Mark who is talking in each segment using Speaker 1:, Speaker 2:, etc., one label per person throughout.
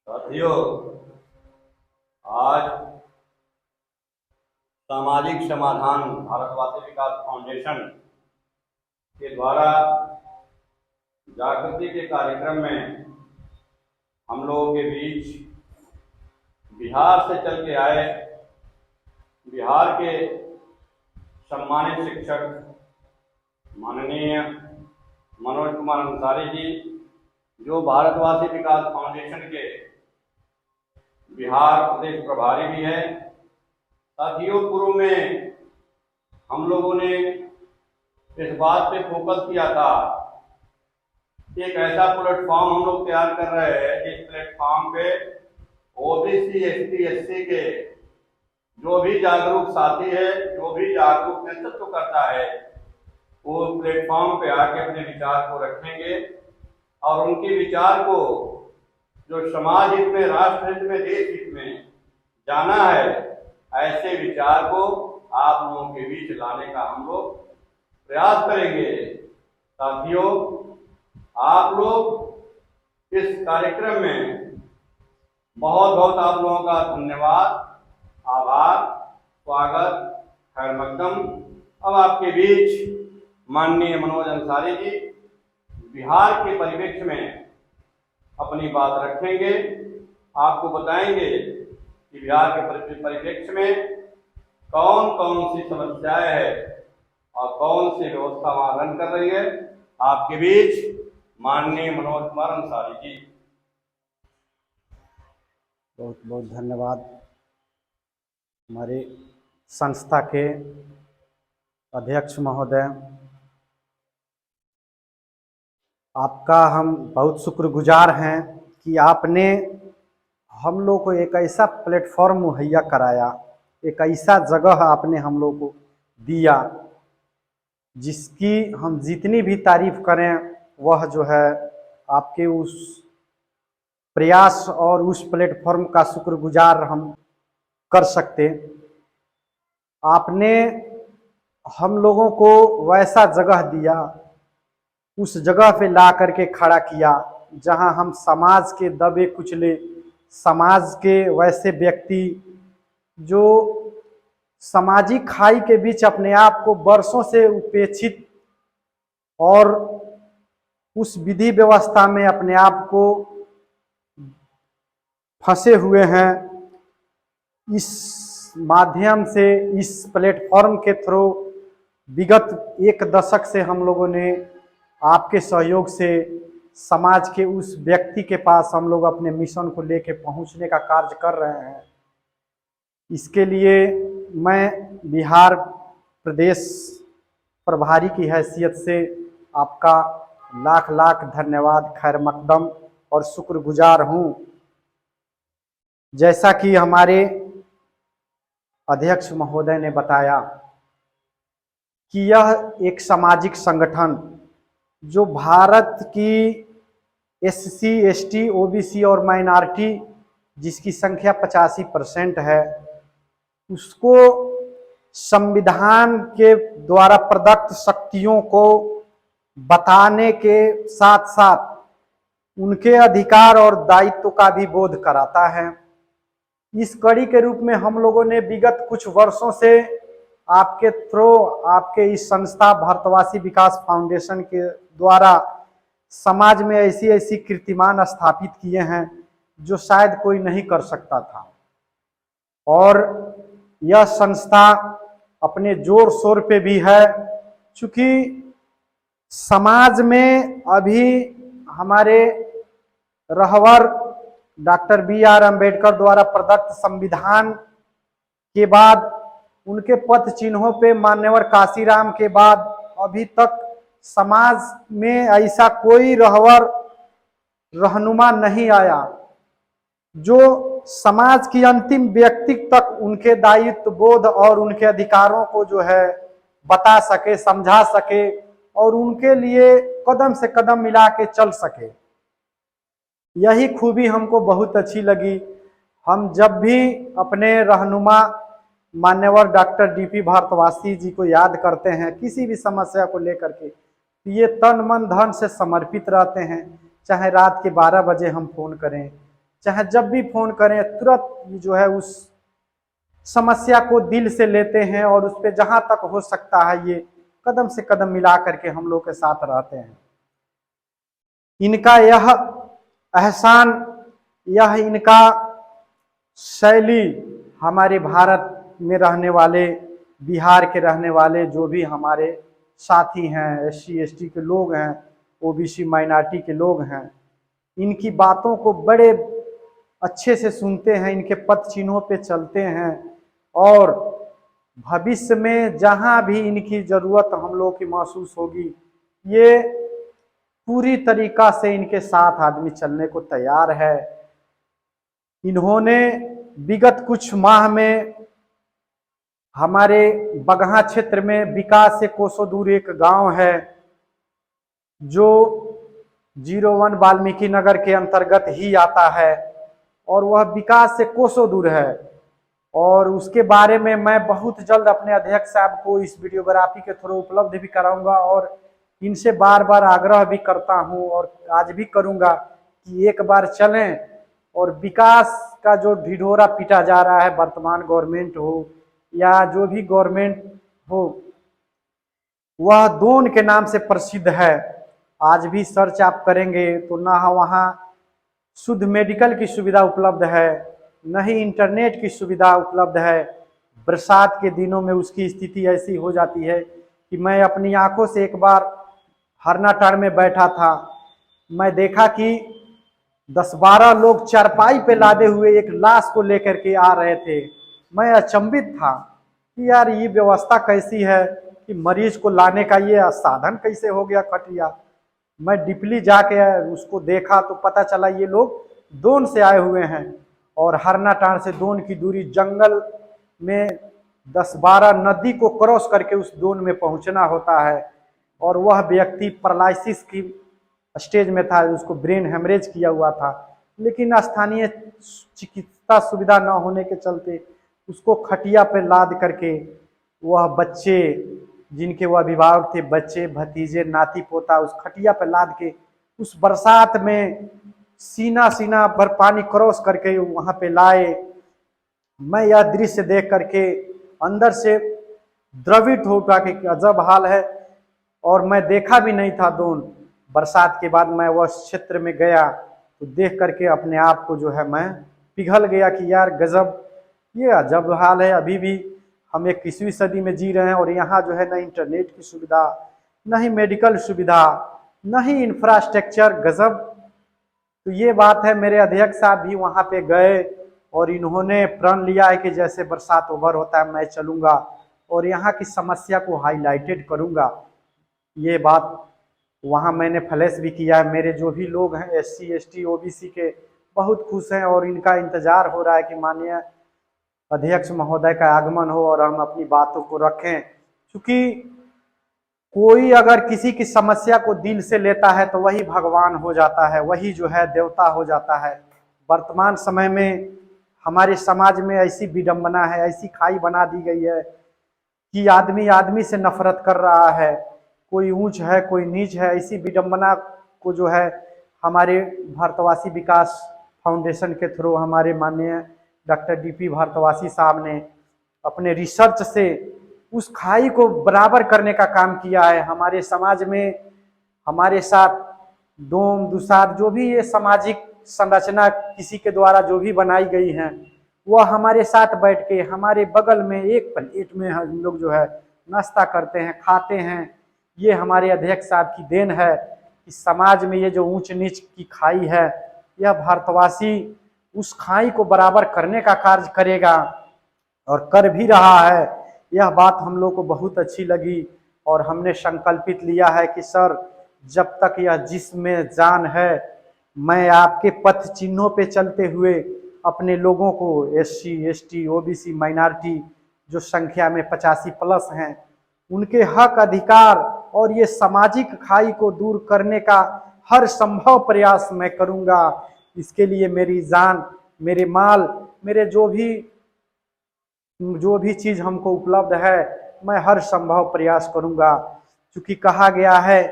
Speaker 1: साथियों, आज सामाजिक समाधान भारतवासी विकास फाउंडेशन के द्वारा जागृति के कार्यक्रम में हम लोगों के बीच बिहार से चल के आए बिहार के सम्मानित शिक्षक माननीय मनोज कुमार अंसारी जी, जो भारतवासी विकास फाउंडेशन के बिहार प्रदेश प्रभारी भी है। साथियों, पूर्व में हम लोगों ने इस बात पे फोकस किया था कि एक ऐसा प्लेटफॉर्म हम लोग तैयार कर रहे हैं जिस प्लेटफॉर्म पे ओबीसी, एसटी, एससी के जो भी जागरूक साथी है, जो भी जागरूक नेतृत्व करता है, वो प्लेटफॉर्म पे आके अपने विचार को रखेंगे और उनके विचार को जो समाज हित में, राष्ट्र हित में, देश हित में जाना है, ऐसे विचार को आप लोगों के बीच लाने का हम लोग प्रयास करेंगे। साथियों, आप लोग इस कार्यक्रम में बहुत बहुत आप लोगों का धन्यवाद, आभार, स्वागत, खैर मकदम। अब आपके बीच माननीय मनोज अंसारी जी बिहार के परिप्रेक्ष्य में अपनी बात रखेंगे, आपको बताएंगे कि बिहार के परिप्रेक्ष्य में कौन कौन सी समस्याएं हैं और कौन सी व्यवस्था वहां रन कर रही है। आपके बीच माननीय मनोज कुमार अंसारी जी।
Speaker 2: बहुत बहुत धन्यवाद। हमारे संस्था के अध्यक्ष महोदय, आपका हम बहुत शुक्रगुजार हैं कि आपने हम लोग को एक ऐसा प्लेटफॉर्म मुहैया कराया, एक ऐसा जगह आपने हम लोग को दिया जिसकी हम जितनी भी तारीफ करें वह जो है आपके उस प्रयास और उस प्लेटफॉर्म का शुक्रगुजार हम कर सकते। आपने हम लोगों को वैसा जगह दिया, उस जगह पे ला करके खड़ा किया जहां हम समाज के दबे कुचले, समाज के वैसे व्यक्ति जो सामाजिक खाई के बीच अपने आप को वर्षों से उपेक्षित और उस विधि व्यवस्था में अपने आप को फंसे हुए हैं, इस माध्यम से, इस प्लेटफॉर्म के थ्रू विगत एक दशक से हम लोगों ने आपके सहयोग से समाज के उस व्यक्ति के पास हम लोग अपने मिशन को लेके पहुंचने का कार्य कर रहे हैं। इसके लिए मैं बिहार प्रदेश प्रभारी की हैसियत से आपका लाख लाख धन्यवाद, खैर मकदम और शुक्रगुजार हूँ। जैसा कि हमारे अध्यक्ष महोदय ने बताया कि यह एक सामाजिक संगठन जो भारत की एससी, एसटी, ओबीसी और माइनॉरिटी जिसकी संख्या 85% है, उसको संविधान के द्वारा प्रदत्त शक्तियों को बताने के साथ साथ उनके अधिकार और दायित्व का भी बोध कराता है। इस कड़ी के रूप में हम लोगों ने विगत कुछ वर्षों से आपके थ्रू, आपके इस संस्था भारतवासी विकास फाउंडेशन के द्वारा समाज में ऐसी ऐसी कीर्तिमान स्थापित किए हैं जो शायद कोई नहीं कर सकता था। और यह संस्था अपने जोर शोर पे भी है, चूंकि समाज में अभी हमारे रहवर डॉक्टर बी.आर. अम्बेडकर द्वारा प्रदत्त संविधान के बाद, उनके पथ चिन्हों पे मान्यवर काशीराम के बाद अभी तक समाज में ऐसा कोई रहवर रहनुमा नहीं आया जो समाज की अंतिम व्यक्ति तक उनके दायित्व बोध और उनके अधिकारों को जो है बता सके, समझा सके और उनके लिए कदम से कदम मिला के चल सके। यही खूबी हमको बहुत अच्छी लगी। हम जब भी अपने रहनुमा मान्यवर डॉक्टर डी.पी. भारतवासी जी को याद करते हैं किसी भी समस्या को लेकर के, ये तन मन धन से समर्पित रहते हैं। चाहे रात के 12 बजे हम फोन करें, चाहे जब भी फोन करें तुरंत जो है उस समस्या को दिल से लेते हैं और उस पर जहां तक हो सकता है ये कदम से कदम मिला करके हम लोग के साथ रहते हैं। इनका यह एहसान, यह इनका शैली हमारे भारत में रहने वाले, बिहार के रहने वाले जो भी हमारे साथी हैं, SC ST के लोग हैं, OBC माइनॉरिटी के लोग हैं, इनकी बातों को बड़े अच्छे से सुनते हैं, इनके पथ चिन्हों पे चलते हैं और भविष्य में जहां भी इनकी जरूरत हम लोग की महसूस होगी, ये पूरी तरीका से इनके साथ आदमी चलने को तैयार है। इन्होंने विगत कुछ माह में हमारे बगहा क्षेत्र में विकास से कोसों दूर एक गांव है जो 01 वाल्मीकि नगर के अंतर्गत ही आता है और वह विकास से कोसों दूर है, और उसके बारे में मैं बहुत जल्द अपने अध्यक्ष साहब को इस वीडियोग्राफी के थ्रू उपलब्ध भी कराऊंगा और इनसे बार बार आग्रह भी करता हूं और आज भी करूंगा कि एक बार चलें और विकास का जो ढिढोरा पीटा जा रहा है, वर्तमान गवर्नमेंट हो या जो भी गवर्नमेंट हो, वह दोन के नाम से प्रसिद्ध है। आज भी सर्च आप करेंगे तो ना वहाँ शुद्ध मेडिकल की सुविधा उपलब्ध है, न ही इंटरनेट की सुविधा उपलब्ध है। बरसात के दिनों में उसकी स्थिति ऐसी हो जाती है कि मैं अपनी आंखों से एक बार हरनाटाड़ में बैठा था, मैं देखा कि 10-12 लोग चारपाई पे लादे हुए एक लाश को लेकर के आ रहे थे। मैं अचंभित था कि यार ये व्यवस्था कैसी है कि मरीज को लाने का ये साधन कैसे हो गया खटिया। मैं डीपली जाके उसको देखा तो पता चला ये लोग दोन से आए हुए हैं और हरनाटाड़ से दोन की दूरी जंगल में 10-12 नदी को क्रॉस करके उस दोन में पहुंचना होता है और वह व्यक्ति पैरालिसिस की स्टेज में था, उसको ब्रेन हेमरेज किया हुआ था, लेकिन स्थानीय चिकित्सा सुविधा न होने के चलते उसको खटिया पे लाद करके वह बच्चे जिनके वह अभिभावक थे, बच्चे भतीजे नाती पोता, उस खटिया पे लाद के उस बरसात में सीना भर पानी क्रॉस करके वहां पे लाए। मैं यह दृश्य देख करके अंदर से द्रवित हो उठा कि अजब हाल है और मैं देखा भी नहीं था दोन। बरसात के बाद मैं वह क्षेत्र में गया तो देख करके अपने आप को जो है मैं पिघल गया कि यार गजब, ये अजब हाल है। अभी भी हम 21वीं सदी में जी रहे हैं और यहाँ जो है न इंटरनेट की सुविधा, न ही मेडिकल सुविधा, न ही इंफ्रास्ट्रक्चर, गजब। तो ये बात है, मेरे अध्यक्ष साहब भी वहाँ पे गए और इन्होंने प्रण लिया है कि जैसे बरसात ओवर होता है मैं चलूँगा और यहाँ की समस्या को हाईलाइटेड करूँगा। ये बात वहाँ मैंने फ्लैश भी किया है। मेरे जो भी लोग हैं SC ST OBC के बहुत खुश हैं और इनका इंतजार हो रहा है कि माननीय अध्यक्ष महोदय का आगमन हो और हम अपनी बातों को रखें, क्योंकि कोई अगर किसी की समस्या को दिल से लेता है तो वही भगवान हो जाता है, वही जो है देवता हो जाता है। वर्तमान समय में हमारे समाज में ऐसी विडंबना है, ऐसी खाई बना दी गई है कि आदमी आदमी से नफरत कर रहा है, कोई ऊंच है कोई नीच है। ऐसी विडंबना को जो है हमारे भारतवासी विकास फाउंडेशन के थ्रू हमारे माननीय डॉक्टर DP भारतवासी साहब ने अपने रिसर्च से उस खाई को बराबर करने का काम किया है। हमारे समाज में हमारे साथ डोम दुसार जो भी ये सामाजिक संरचना किसी के द्वारा जो भी बनाई गई हैं, वह हमारे साथ बैठ के हमारे बगल में एक प्लेट में हम लोग जो है नाश्ता करते हैं, खाते हैं। ये हमारे अध्यक्ष साहब की देन है कि समाज में ये जो ऊंच नीच की खाई है, यह भारतवासी उस खाई को बराबर करने का कार्य करेगा और कर भी रहा है। यह बात हम लोग को बहुत अच्छी लगी और हमने संकल्पित लिया है कि सर जब तक यह जिस्म में जान है, मैं आपके पथ चिन्हों पे चलते हुए अपने लोगों को SC ST OBC माइनॉरिटी जो संख्या में 85+ हैं, उनके हक अधिकार और ये सामाजिक खाई को दूर करने का हर संभव प्रयास मैं करूंगा। इसके लिए मेरी जान, मेरे माल, मेरे जो भी चीज़ हमको उपलब्ध है, मैं हर संभव प्रयास करूंगा। क्योंकि कहा गया है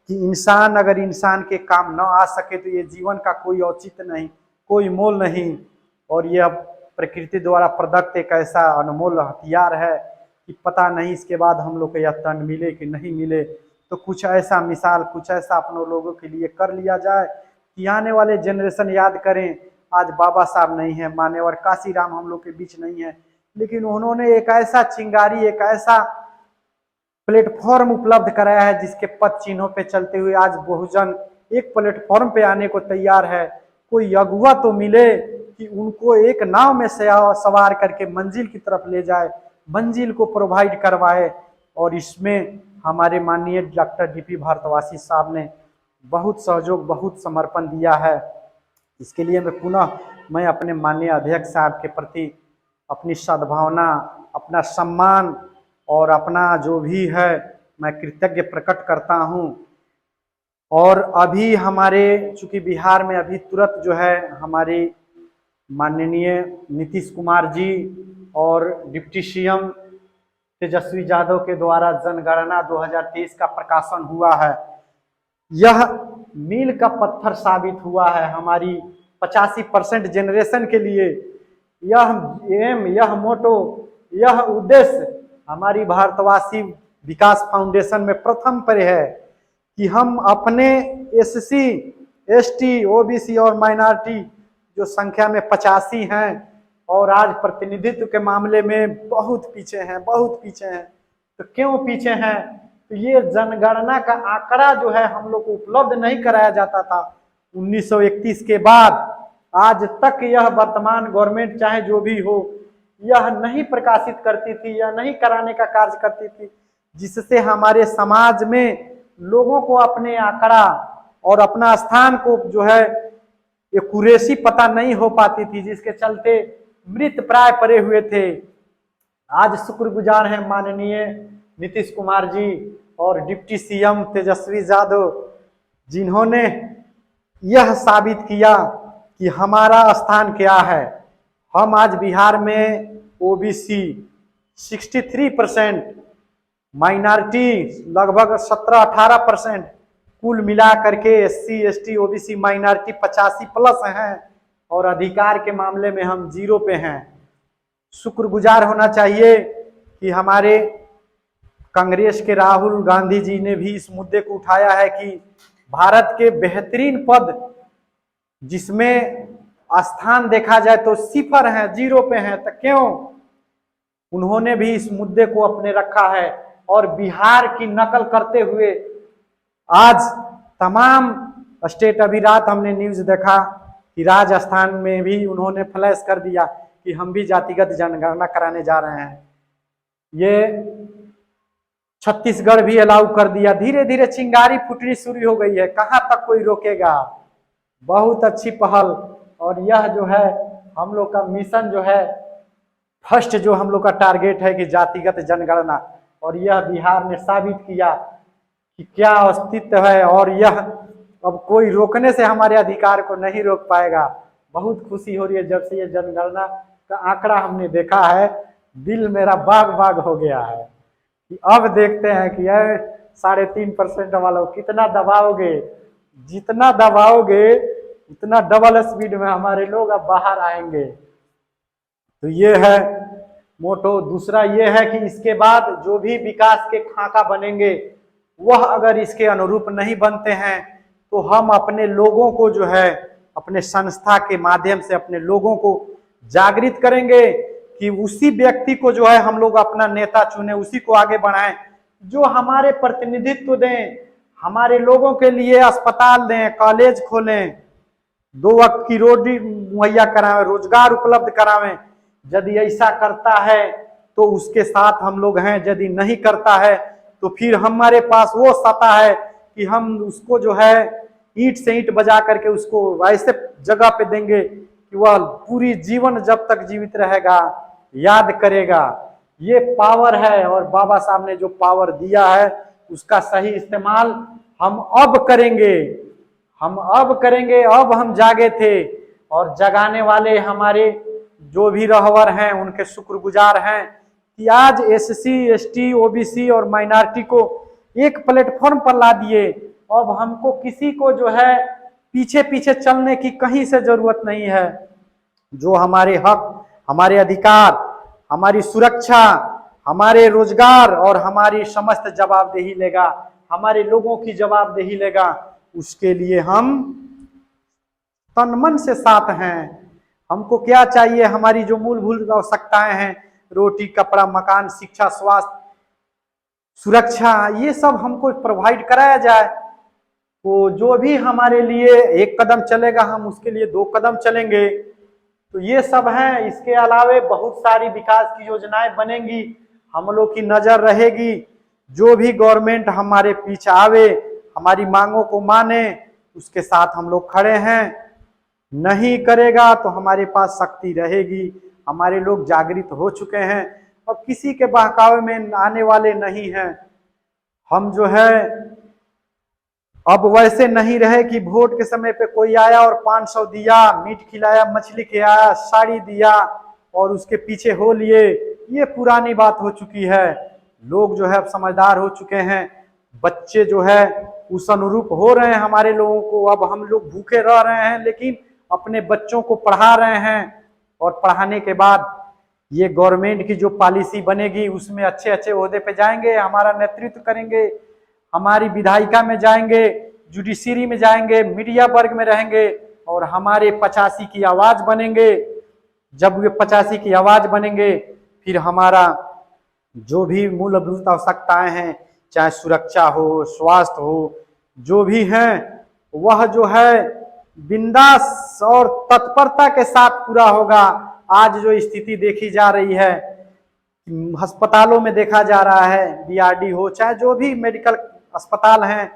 Speaker 2: कि इंसान अगर इंसान के काम न आ सके तो ये जीवन का कोई औचित्य नहीं। कोई मोल नहीं। और यह प्रकृति द्वारा प्रदत्त एक ऐसा अनमोल हथियार है कि पता नहीं इसके बाद हम लोग को यह तन मिले कि नहीं मिले। तो कुछ ऐसा मिसाल, कुछ ऐसा अपने लोगों के लिए कर लिया जाए कि आने वाले जनरेशन याद करें। आज बाबा साहब नहीं है, मान्यवर काशीराम हम लोग के बीच नहीं है, लेकिन उन्होंने एक ऐसा चिंगारी, एक ऐसा प्लेटफॉर्म उपलब्ध कराया है जिसके पद चिन्हों पे चलते हुए आज बहुजन एक प्लेटफॉर्म पे आने को तैयार है। कोई अगुआ तो मिले कि उनको एक नाव में सवार करके मंजिल की तरफ ले जाए, मंजिल को प्रोवाइड करवाए। और इसमें हमारे माननीय डॉक्टर डीपी भारतवासी साहब ने बहुत सहयोग, बहुत समर्पण दिया है। इसके लिए मैं अपने माननीय अध्यक्ष साहब के प्रति अपनी सद्भावना, अपना सम्मान और अपना जो भी है मैं कृतज्ञ प्रकट करता हूँ। और अभी हमारे चूंकि बिहार में अभी तुरंत जो है हमारी माननीय नीतीश कुमार जी और डिप्टी सीएम तेजस्वी यादव के द्वारा जनगणना 2023 का प्रकाशन हुआ है। यह मील का पत्थर साबित हुआ है हमारी 85% जनरेशन के लिए। यह एम, यह मोटो, यह उद्देश्य हमारी भारतवासी विकास फाउंडेशन में प्रथम पर है कि हम अपने एससी, एसटी, ओबीसी और माइनॉरिटी जो संख्या में 85 हैं और आज प्रतिनिधित्व के मामले में बहुत पीछे हैं, बहुत पीछे हैं। तो क्यों पीछे हैं? तो ये जनगणना का आंकड़ा जो है हम लोग को उपलब्ध नहीं कराया जाता था 1931 के बाद आज तक। यह वर्तमान गवर्नमेंट चाहे जो भी हो, यह नहीं प्रकाशित करती थी या नहीं कराने का कार्य करती थी, जिससे हमारे समाज में लोगों को अपने आंकड़ा और अपना स्थान को जो है एक्यूरेसी पता नहीं हो पाती थी, जिसके चलते मृत प्राय पड़े हुए थे। आज शुक्रगुजार हैं माननीय नीतीश कुमार जी और डिप्टी सीएम तेजस्वी यादव, जिन्होंने यह साबित किया कि हमारा स्थान क्या है। हम आज बिहार में ओबीसी 63%, माइनॉरिटी लगभग 17-18%, कुल मिला करके एससी, एसटी, ओबीसी, माइनॉरिटी 85+ हैं और अधिकार के मामले में हम 0 पे हैं। शुक्रगुजार होना चाहिए कि हमारे कांग्रेस के राहुल गांधी जी ने भी इस मुद्दे को उठाया है कि भारत के बेहतरीन पद जिसमें स्थान देखा जाए तो 0 है, 0 पे हैं, तो क्यों? उन्होंने भी इस मुद्दे को अपने रखा है और बिहार की नकल करते हुए आज तमाम स्टेट, अभी रात हमने न्यूज देखा कि राजस्थान में भी उन्होंने फ्लैश कर दिया कि हम भी जातिगत जनगणना कराने जा रहे हैं। ये छत्तीसगढ़ भी अलाउ कर दिया। धीरे धीरे चिंगारी फूटनी शुरू हो गई है, कहाँ तक कोई रोकेगा? बहुत अच्छी पहल। और यह जो है हम लोग का मिशन जो है, फर्स्ट जो हम लोग का टारगेट है कि जातिगत जनगणना, और यह बिहार ने साबित किया कि क्या अस्तित्व है और यह अब कोई रोकने से हमारे अधिकार को नहीं रोक पाएगा। बहुत खुशी हो रही है जब से ये जनगणना का आंकड़ा हमने देखा है, दिल मेरा बाग बाग हो गया है कि अब देखते हैं कि 3.5% वालों कितना दबाओगे। जितना दबाओगे उतना डबल स्पीड में हमारे लोग अब बाहर आएंगे। तो ये है मोटो। दूसरा ये है कि इसके बाद जो भी विकास के खाका बनेंगे वह अगर इसके अनुरूप नहीं बनते हैं तो हम अपने लोगों को जो है अपने संस्था के माध्यम से अपने लोगों को जागृत करेंगे कि उसी व्यक्ति को जो है हम लोग अपना नेता चुने, उसी को आगे बढ़ाएं जो हमारे प्रतिनिधित्व दें, हमारे लोगों के लिए अस्पताल दें, कॉलेज खोलें, 2 वक्त की रोटी मुहैया करावें, रोजगार उपलब्ध करावें। यदि ऐसा करता है तो उसके साथ हम लोग हैं, यदि नहीं करता है तो फिर हमारे पास वो सत्ता है कि हम उसको जो है ईंट से ईंट बजा करके उसको ऐसे जगह पे देंगे कि वह पूरी जीवन जब तक जीवित रहेगा याद करेगा। ये पावर है और बाबा साहब ने जो पावर दिया है उसका सही इस्तेमाल हम अब करेंगे। अब हम जागे थे और जगाने वाले हमारे जो भी रहवर हैं उनके शुक्रगुजार हैं कि आज एससी, एसटी, ओबीसी और माइनॉरिटी को एक प्लेटफॉर्म पर ला दिए। अब हमको किसी को जो है पीछे पीछे चलने की कहीं से जरूरत नहीं है। जो हमारे हक, हमारे अधिकार, हमारी सुरक्षा, हमारे रोजगार और हमारी समस्त जवाबदेही लेगा, हमारे लोगों की जवाबदेही लेगा, उसके लिए हम तन मन से साथ हैं। हमको क्या चाहिए? हमारी जो मूलभूत आवश्यकताएं हैं, रोटी, कपड़ा, मकान, शिक्षा, स्वास्थ्य, सुरक्षा, ये सब हमको प्रोवाइड कराया जाए। तो जो भी हमारे लिए एक कदम चलेगा, हम उसके लिए 2 कदम चलेंगे। तो ये सब है। इसके अलावे बहुत सारी विकास की योजनाएं बनेंगी, हम लोग की नजर रहेगी। जो भी गवर्नमेंट हमारे पीछे आवे, हमारी मांगों को माने, उसके साथ हम लोग खड़े हैं। नहीं करेगा तो हमारे पास शक्ति रहेगी। हमारे लोग जागृत हो चुके हैं, अब किसी के बहकावे में आने वाले नहीं हैं। हम जो है अब वैसे नहीं रहे कि वोट के समय पे कोई आया और 500 दिया, मीट खिलाया, मछली खिलाया, साड़ी दिया और उसके पीछे हो लिए। ये पुरानी बात हो चुकी है। लोग जो है अब समझदार हो चुके हैं। बच्चे जो है उस अनुरूप हो रहे हैं हमारे लोगों को। अब हम लोग भूखे रह रहे हैं, लेकिन अपने बच्चों को पढ़ा रहे हैं, और पढ़ाने के बाद ये गवर्नमेंट की जो पॉलिसी बनेगी उसमें अच्छे अच्छे ओहदे पे जाएंगे, हमारा नेतृत्व करेंगे, हमारी विधायिका में जाएंगे, जुडिशरी में जाएंगे, मीडिया वर्ग में रहेंगे और हमारे 85 की आवाज बनेंगे। जब वे 85 की आवाज बनेंगे, फिर हमारा जो भी मूलभूत आवश्यकताएं हैं, चाहे सुरक्षा हो, स्वास्थ्य हो, जो भी हैं, वह जो है बिंदास और तत्परता के साथ पूरा होगा। आज जो स्थिति देखी जा रही है, अस्पतालों में देखा जा रहा है, बीआरडी हो चाहे जो भी मेडिकल अस्पताल हैं,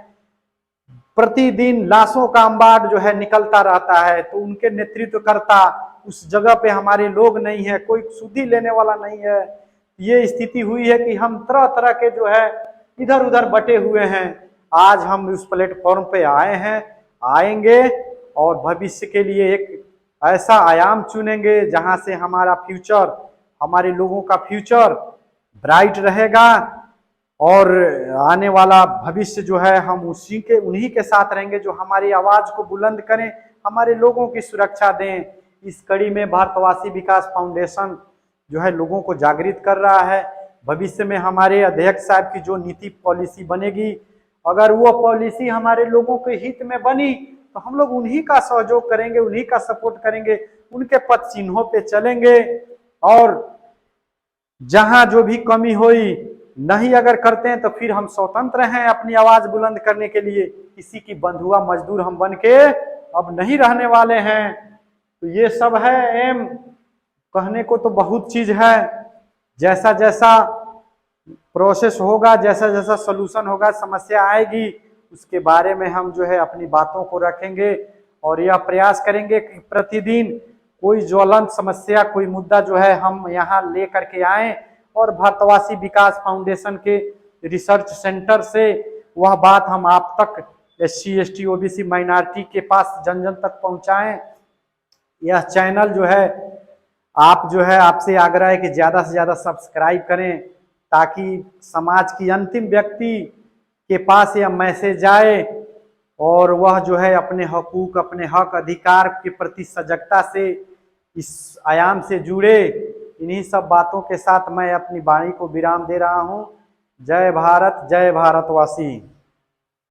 Speaker 2: प्रतिदिन लाशों का अंबार जो है निकलता रहता है। तो उनके नेतृत्व करता उस जगह पे हमारे लोग नहीं है, कोई सुधि लेने वाला नहीं है। ये स्थिति हुई है कि हम तरह तरह के जो है इधर उधर बटे हुए हैं। आज हम उस प्लेटफॉर्म पे आए हैं, आएंगे और भविष्य के लिए एक ऐसा आयाम चुनेंगे जहां से हमारा फ्यूचर, हमारे लोगों का फ्यूचर ब्राइट रहेगा और आने वाला भविष्य जो है हम उन्हीं के साथ रहेंगे जो हमारी आवाज को बुलंद करें, हमारे लोगों की सुरक्षा दें। इस कड़ी में भारतवासी विकास फाउंडेशन जो है लोगों को जागृत कर रहा है। भविष्य में हमारे अध्यक्ष साहब की जो नीति पॉलिसी बनेगी, अगर वो पॉलिसी हमारे लोगों के हित में बनी तो हम लोग उन्हीं का सहयोग करेंगे, उन्हीं का सपोर्ट करेंगे, उनके पथ चिन्हों पे चलेंगे। और जहां जो भी कमी हुई नहीं अगर करते हैं तो फिर हम स्वतंत्र हैं अपनी आवाज बुलंद करने के लिए। किसी की बंधुआ मजदूर हम बन के अब नहीं रहने वाले हैं। तो ये सब है एम। कहने को तो बहुत चीज है, जैसा जैसा प्रोसेस होगा, जैसा जैसा सोल्यूशन होगा, समस्या आएगी, उसके बारे में हम जो है अपनी बातों को रखेंगे और यह प्रयास करेंगे कि प्रतिदिन कोई ज्वलंत समस्या, कोई मुद्दा जो है हम यहाँ ले करके आए और भारतवासी विकास फाउंडेशन के रिसर्च सेंटर से वह बात हम आप तक SC ST OBC माइनॉरिटी के पास जन जन तक पहुँचाएं। यह चैनल जो है आप जो है आपसे आग्रह है कि ज़्यादा से ज़्यादा सब्सक्राइब करें, ताकि समाज की अंतिम व्यक्ति के पास यह मैसेज जाए और वह जो है अपने हकूक, अपने हक अधिकार के प्रति सजगता से इस आयाम से जुड़े। इन्हीं सब बातों के साथ मैं अपनी वाणी को विराम दे रहा हूँ। जय भारत, जय भारतवासी।